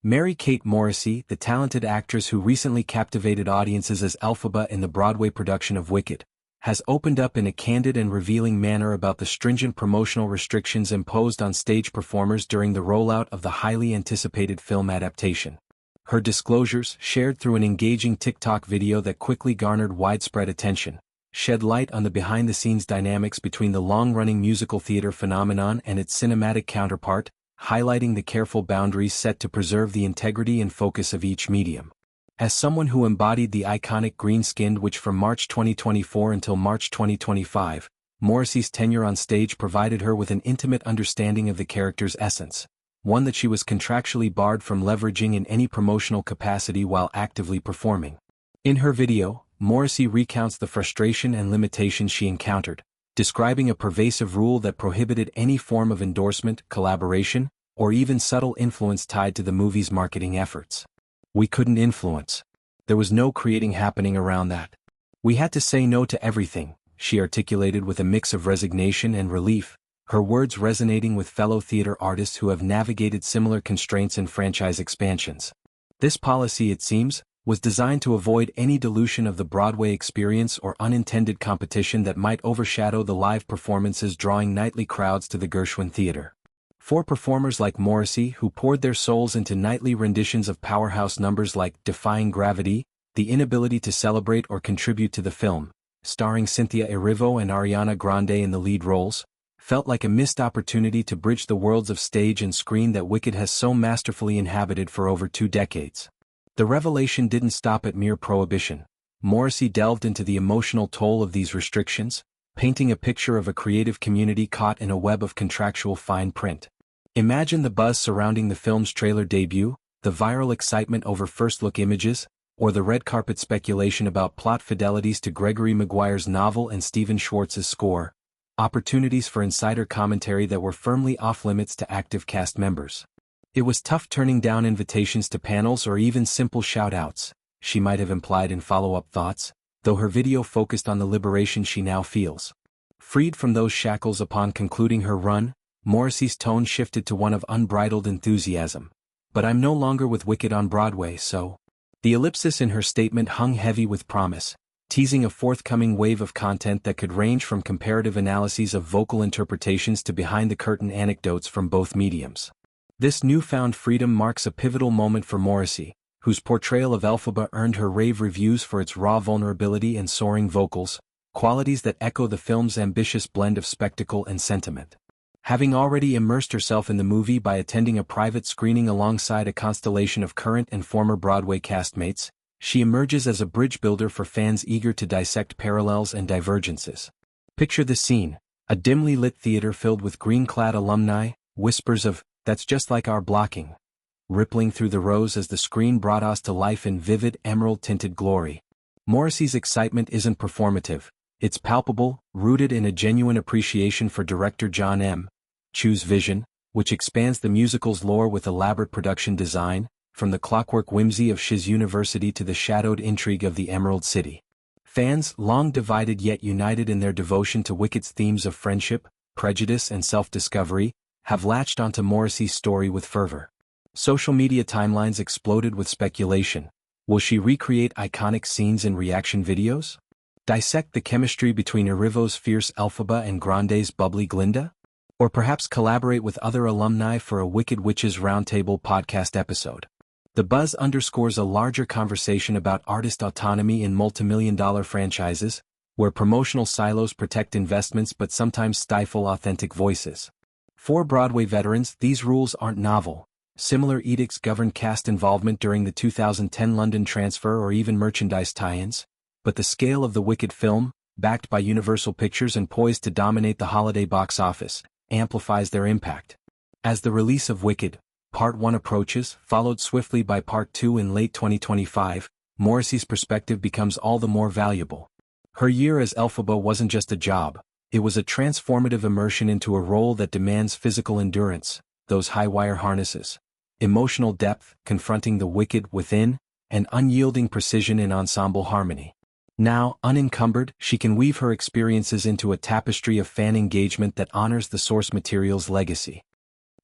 Mary Kate Morrissey, the talented actress who recently captivated audiences as Elphaba in the Broadway production of Wicked, has opened up in a candid and revealing manner about the stringent promotional restrictions imposed on stage performers during the rollout of the highly anticipated film adaptation. Her disclosures, shared through an engaging TikTok video that quickly garnered widespread attention, shed light on the behind-the-scenes dynamics between the long-running musical theater phenomenon and its cinematic counterpart, highlighting the careful boundaries set to preserve the integrity and focus of each medium. As someone who embodied the iconic green-skinned witch from March 2024 until March 2025, Morrissey's tenure on stage provided her with an intimate understanding of the character's essence, one that she was contractually barred from leveraging in any promotional capacity while actively performing. In her video, Morrissey recounts the frustration and limitations she encountered, describing a pervasive rule that prohibited any form of endorsement, collaboration, or even subtle influence tied to the movie's marketing efforts. We couldn't influence. There was no creating happening around that. We had to say no to everything, she articulated with a mix of resignation and relief, her words resonating with fellow theater artists who have navigated similar constraints in franchise expansions. This policy, it seems, was designed to avoid any dilution of the Broadway experience or unintended competition that might overshadow the live performances drawing nightly crowds to the Gershwin Theater. For performers like Morrissey who poured their souls into nightly renditions of powerhouse numbers like Defying Gravity, the inability to celebrate or contribute to the film, starring Cynthia Erivo and Ariana Grande in the lead roles, felt like a missed opportunity to bridge the worlds of stage and screen that Wicked has so masterfully inhabited for over 2 decades. The revelation didn't stop at mere prohibition. Morrissey delved into the emotional toll of these restrictions, painting a picture of a creative community caught in a web of contractual fine print. Imagine the buzz surrounding the film's trailer debut, the viral excitement over first-look images, or the red carpet speculation about plot fidelities to Gregory Maguire's novel and Stephen Schwartz's score, opportunities for insider commentary that were firmly off-limits to active cast members. It was tough turning down invitations to panels or even simple shout-outs, she might have implied in follow-up thoughts, though her video focused on the liberation she now feels. Freed from those shackles upon concluding her run, Morrissey's tone shifted to one of unbridled enthusiasm. But I'm no longer with Wicked on Broadway, so. The ellipsis in her statement hung heavy with promise, teasing a forthcoming wave of content that could range from comparative analyses of vocal interpretations to behind-the-curtain anecdotes from both mediums. This newfound freedom marks a pivotal moment for Morrissey, whose portrayal of Elphaba earned her rave reviews for its raw vulnerability and soaring vocals, qualities that echo the film's ambitious blend of spectacle and sentiment. Having already immersed herself in the movie by attending a private screening alongside a constellation of current and former Broadway castmates, she emerges as a bridge builder for fans eager to dissect parallels and divergences. Picture the scene, a dimly lit theater filled with green-clad alumni, whispers of, "That's just like our blocking," rippling through the rows as the screen brought us to life in vivid emerald-tinted glory. Morrissey's excitement isn't performative, it's palpable, rooted in a genuine appreciation for director John M. Chu's vision, which expands the musical's lore with elaborate production design, from the clockwork whimsy of Shiz University to the shadowed intrigue of the Emerald City. Fans, long divided yet united in their devotion to Wicked's themes of friendship, prejudice and self-discovery, have latched onto Morrissey's story with fervor. Social media timelines exploded with speculation. Will she recreate iconic scenes in reaction videos? Dissect the chemistry between Erivo's fierce Elphaba and Grande's bubbly Glinda? Or perhaps collaborate with other alumni for a Wicked Witches Roundtable podcast episode? The buzz underscores a larger conversation about artist autonomy in multimillion-dollar franchises, where promotional silos protect investments but sometimes stifle authentic voices. For Broadway veterans, these rules aren't novel. Similar edicts governed cast involvement during the 2010 London transfer or even merchandise tie-ins, but the scale of the Wicked film, backed by Universal Pictures and poised to dominate the holiday box office, amplifies their impact. As the release of Wicked, Part 1 approaches, followed swiftly by Part 2 in late 2025, Morrissey's perspective becomes all the more valuable. Her year as Elphaba wasn't just a job, it was a transformative immersion into a role that demands physical endurance, those high-wire harnesses, emotional depth, confronting the wicked within, and unyielding precision in ensemble harmony. Now, unencumbered, she can weave her experiences into a tapestry of fan engagement that honors the source material's legacy.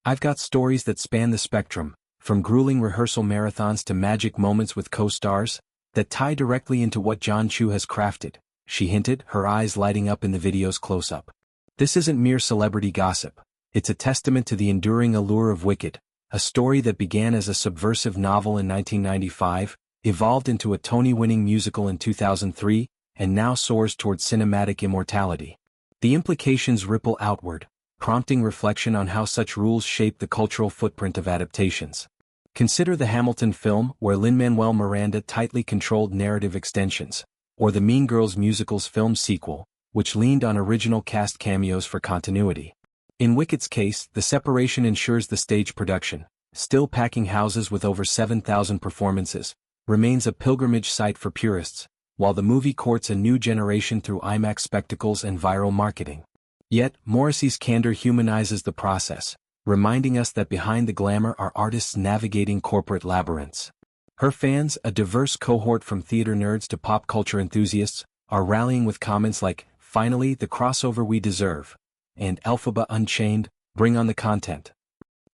I've got stories that span the spectrum, from grueling rehearsal marathons to magic moments with co-stars, that tie directly into what John Chu has crafted, she hinted, her eyes lighting up in the video's close-up. This isn't mere celebrity gossip. It's a testament to the enduring allure of Wicked, a story that began as a subversive novel in 1995, evolved into a Tony-winning musical in 2003, and now soars toward cinematic immortality. The implications ripple outward, prompting reflection on how such rules shape the cultural footprint of adaptations. Consider the Hamilton film, where Lin-Manuel Miranda tightly controlled narrative extensions, or the Mean Girls musical's film sequel, which leaned on original cast cameos for continuity. In Wicked's case, the separation ensures the stage production, still packing houses with over 7,000 performances, remains a pilgrimage site for purists, while the movie courts a new generation through IMAX spectacles and viral marketing. Yet, Morrissey's candor humanizes the process, reminding us that behind the glamour are artists navigating corporate labyrinths. Her fans, a diverse cohort from theater nerds to pop culture enthusiasts, are rallying with comments like, "Finally, the crossover we deserve," and "Elphaba Unchained, bring on the content."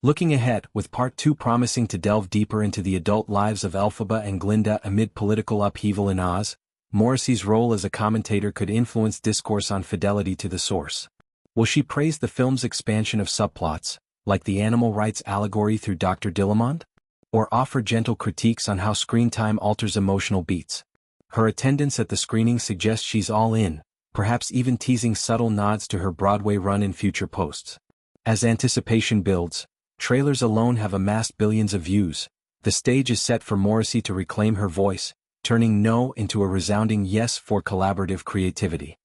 Looking ahead, with Part 2 promising to delve deeper into the adult lives of Elphaba and Glinda amid political upheaval in Oz, Morrissey's role as a commentator could influence discourse on fidelity to the source. Will she praise the film's expansion of subplots, like the animal rights allegory through Dr. Dillamond? Or offer gentle critiques on how screen time alters emotional beats? Her attendance at the screening suggests she's all in, perhaps even teasing subtle nods to her Broadway run in future posts. As anticipation builds, trailers alone have amassed billions of views. The stage is set for Morrissey to reclaim her voice, turning no into a resounding yes for collaborative creativity.